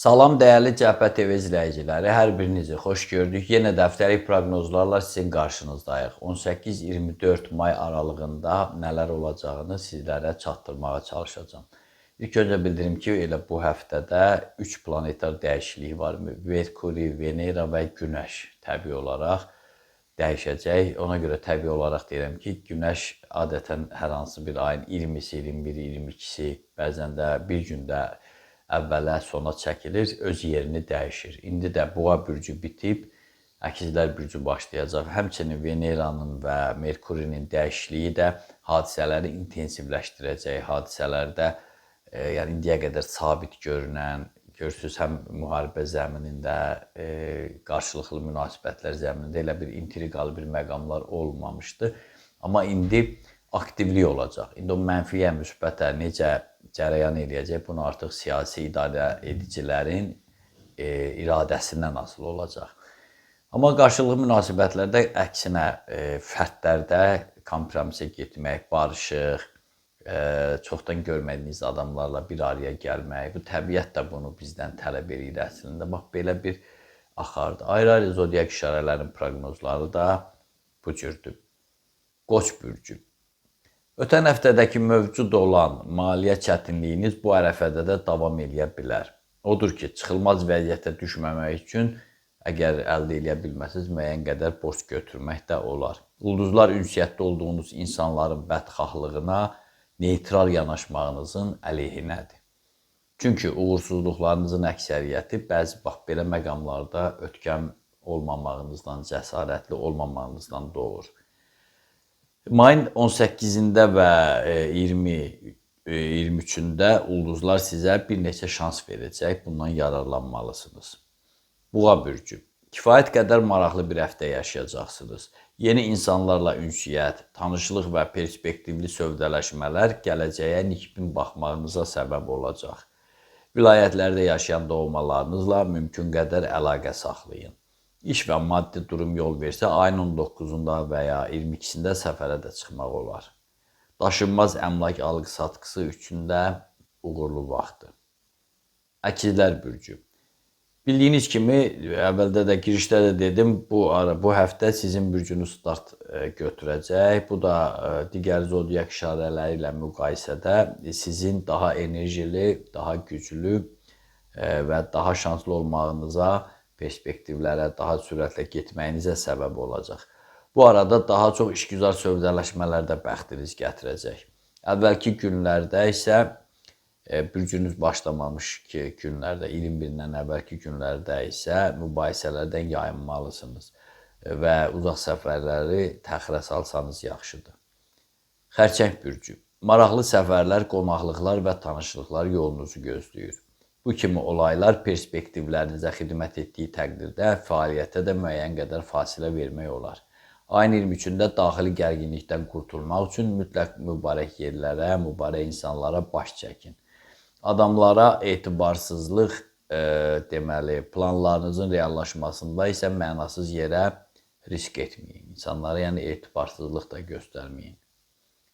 Salam dəyərli Cəbhə TV izləyiciləri, hər birinizi xoş gördük. Yenə dəftəri proqnozlarla sizin qarşınızdayıq. 18-24 may aralığında nələr olacağını sizlərə çatdırmağa çalışacağam. İlk öncə bildirim ki, elə bu həftədə 3 planetar dəyişikliyi var. Merkuri, Venera və Günəş təbii olaraq dəyişəcək. Ona görə təbii olaraq deyirəm ki, Günəş adətən hər hansı bir ayın 20-si, 21-i, 22-si, bəzən də bir gündə əvvələ sona çəkilir, öz yerini dəyişir. İndi də Boğa bürcü bitib, Əkizlər bürcü başlayacaq. Həmçinin Veneranın və Merkurinin dəyişikliyi də hadisələri intensivləşdirəcək. Hadisələrdə yəni indiyə qədər sabit görünən, görürsüz, həm müharibə zəminində, qarşılıqlı münasibətlər zəminində elə bir intriqalı bir məqamlar olmamışdı. Amma indi aktivlik olacaq. İndi o mənfiyə, müsbətə necə cərəyan eləyəcək, bunu artıq siyasi idarə edicilərin iradəsindən asılı olacaq. Amma qarşılıqlı münasibətlərdə əksinə fərdlərdə kompromisə getmək, barışıq, çoxdan görmədiyiniz adamlarla bir araya gəlmək, bu təbiət də bunu bizdən tələb edir əslində. Bax, belə bir axardır. Ayrı-ayrı zodiak işarələrin proqnozları da bu cürdür. Qoç bürcü. Ötən həftədəki mövcud olan maliyyə çətinliyiniz bu ərəfədə də davam edə bilər. Odur ki, çıxılmaz vəziyyətə düşməmək üçün əgər əldə edə bilməsiniz, müəyyən qədər borc götürmək də olar. Ulduzlar ünsiyyətdə olduğunuz insanların bədxahlığına neytral yanaşmağınızın əleyhinədir. Çünki uğursuzluqlarınızın əksəriyyəti bəzi belə məqamlarda ötkəm olmamağınızdan, cəsarətli olmamağınızdan doğur. Mayın 18-də və 20-23-də ulduzlar sizə bir neçə şans verəcək, bundan yararlanmalısınız. Boğa bürcü. Kifayət qədər maraqlı bir həftə yaşayacaqsınız. Yeni insanlarla ünsiyyət, tanışlıq və perspektivli sövdələşmələr gələcəyə nikbin baxmağınıza səbəb olacaq. Vilayətlərdə yaşayan doğmalarınızla mümkün qədər əlaqə saxlayın. İş və maddi durum yol versə, ayın 19-da və ya 22-sində səfərə də çıxmaq olar. Daşınmaz əmlak alqı-satqısı üçün də uğurlu vaxtdır. Əkizlər bürcü. Bildiyiniz kimi, əvvəldə də girişdə də dedim, bu həftə sizin bürcünüz start götürəcək. Bu da digər zodiak işarələri ilə müqayisədə sizin daha enerjili, daha güclü və daha şanslı olmağınıza, perspektivlərə daha sürətlə getməyinizə səbəb olacaq. Bu arada daha çox işgüzar sövdələşmələrdə bəxtiniz gətirəcək. Əvvəlki günlərdə isə bürcünüz başlamamış ki, günlərdə, 21-dən əvvəlki günlərdə isə mübahisələrdən yayınmalısınız və uzaq səfərləri təxirə salsanız yaxşıdır. Xərçəng bürcü. Maraqlı səfərlər, qonaqlıqlar və tanışlıqlar yolunuzu gözləyir. Bu kimi olaylar perspektivlərinizə xidmət etdiyi təqdirdə fəaliyyətə də müəyyən qədər fasilə vermək olar. Ayın 23-də daxili gərginlikdən qurtulmaq üçün mütləq mübarək yerlərə, mübarək insanlara baş çəkin. Adamlara etibarsızlıq, deməli, planlarınızın reallaşmasında isə mənasız yerə risk etməyin. İnsanlara yəni etibarsızlıq da göstərməyin.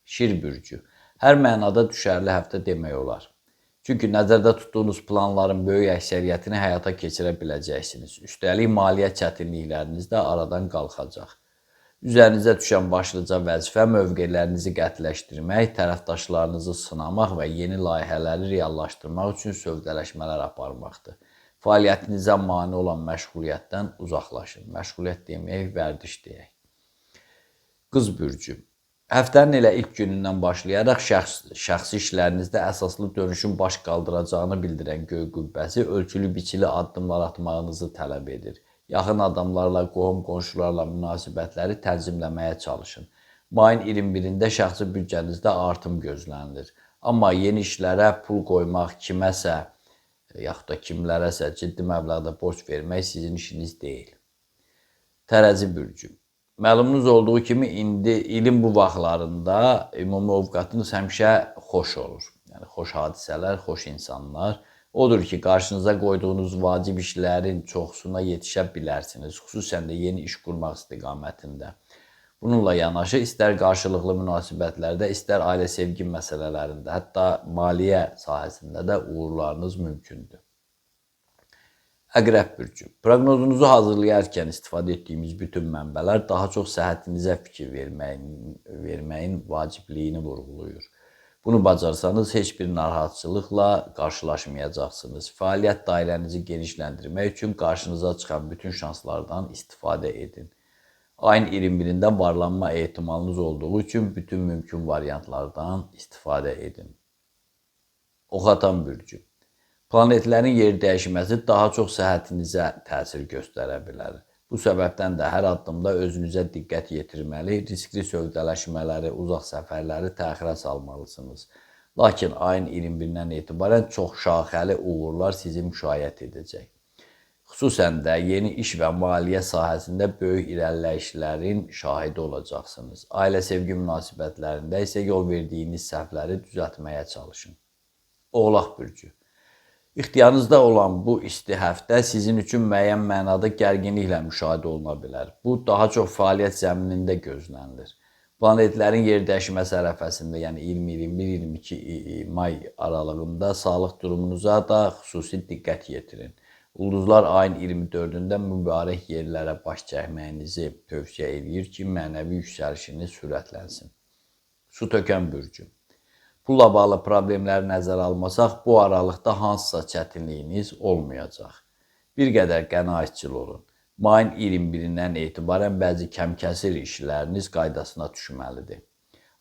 Şir bürcü. Hər mənada düşərli həftə demək olar. Çünki nəzərdə tutduğunuz planların böyük əksəriyyətini həyata keçirə biləcəksiniz. Üstəlik, maliyyə çətinlikləriniz də aradan qalxacaq. Üzərinizə düşən başlıca vəzifə mövqelərinizi qətləşdirmək, tərəfdaşlarınızı sınamaq və yeni layihələri reallaşdırmaq üçün sövdələşmələr aparmaqdır. Fəaliyyətinizə mane olan məşğuliyyətdən uzaqlaşın. Məşğuliyyət demək, vərdiş deyək. Qız bürcü. Həftənin elə ilk günündən başlayaraq şəxsi işlərinizdə əsaslı dönüşün baş qaldıracağını bildirən göy qübbəsi ölçülü biçili addımlar atmağınızı tələb edir. Yaxın adamlarla, qohum-qonşularla münasibətləri tənzimləməyə çalışın. Mayın 21-də şəxsi büdcənizdə artım gözlənilir. Amma yeni işlərə pul qoymaq, kiməsə, yaxud da kimlərəsə ciddi məbləğdə borc vermək sizin işiniz deyil. Tərəzi bürcü. Məlumunuz olduğu kimi, indi ilin bu vaxtlarında ümumi ovqatınız həmişə xoş olur. Yəni, xoş hadisələr, xoş insanlar. Odur ki, qarşınıza qoyduğunuz vacib işlərin çoxsuna yetişə bilərsiniz. Xüsusən də yeni iş qurmaq istiqamətində. Bununla yanaşı, istər qarşılıqlı münasibətlərdə, istər ailə sevgi məsələlərində, hətta maliyyə sahəsində də uğurlarınız mümkündür. Əqrəb bürcü. Proqnozunuzu hazırlayarkən istifadə etdiyimiz bütün mənbələr daha çox səhhətinizə fikir verməyin vacibliyini vurğulayır. Bunu bacarsanız heç bir narahatçılıqla qarşılaşmayacaqsınız. Fəaliyyət dairənizi genişləndirmək üçün qarşınıza çıxan bütün şanslardan istifadə edin. Ayın 21-də varlanma ehtimalınız olduğu üçün bütün mümkün variantlardan istifadə edin. Ox atan bürcü. Planetlərin yer dəyişməsi daha çox səhhətinizə təsir göstərə bilər. Bu səbəbdən də hər addımda özünüzə diqqət yetirməli, riskli sövdələşmələri, uzaq səfərləri təxirə salmalısınız. Lakin ayın 21-dən etibarən çox şaxəli uğurlar sizi müşayiət edəcək. Xüsusən də yeni iş və maliyyə sahəsində böyük irəliləyişlərin şahidi olacaqsınız. Ailə sevgi münasibətlərində isə yol verdiyiniz səhvləri düzəltməyə çalışın. Oğlaq bürcü. İxtiyarınızda olan bu isti həftə sizin üçün müəyyən mənada gərginliklə müşahidə oluna bilər. Bu, daha çox fəaliyyət zəminində gözlənilir. Planetlərin yer dəyişməsi ərəfəsində, yəni 20-21-22 may aralığında sağlıq durumunuza da xüsusi diqqət yetirin. Ulduzlar ayın 24-də mübarək yerlərə baş çəkməyinizi tövsiyə edir ki, mənəvi yüksəlişiniz sürətlənsin. Su tökən bürcü. Pulla bağlı problemləri nəzərə almasaq, bu aralıqda hansısa çətinliyiniz olmayacaq. Bir qədər qənaətçil olun. Mayın 21-dən etibarən bəzi kəmkəsir işləriniz qaydasına düşməlidir.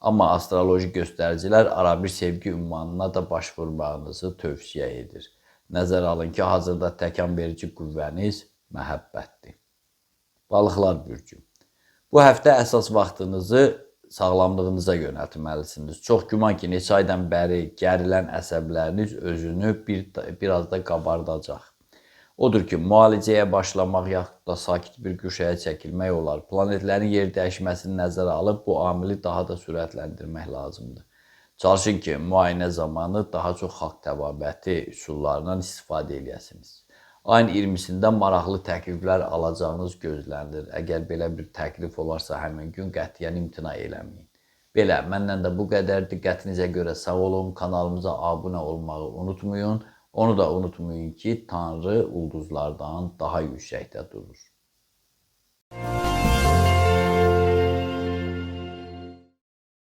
Amma astroloji göstəricilər arabir sevgi ünvanına da baş vurmağınızı tövsiyə edir. Nəzərə alın ki, hazırda təkan verici qüvvəniz məhəbbətdir. Balıqlar bürcü. Bu həftə əsas vaxtınızı sağlamlığınıza yönəltməlisiniz. Çox güman ki, neçə aydan bəri gərilən əsəbləriniz özünü biraz da qabardacaq. Odur ki, müalicəyə başlamaq yaxud da sakit bir güşəyə çəkilmək olar. Planetlərin yer dəyişməsini nəzərə alıb bu amili daha da sürətləndirmək lazımdır. Çalışın ki, müayinə zamanı daha çox xalq təbabəti üsullarından istifadə edəsiniz. Ayın 20-sində maraqlı təkliflər alacağınız gözlənilir. Əgər belə bir təklif olarsa, həmin gün qətiyyən imtina eləməyin. Belə, məndən də bu qədər. Diqqətinizə görə sağ olun. Kanalımıza abunə olmağı unutmayın. Onu da unutmayın ki, Tanrı ulduzlardan daha yüksəkdə durur.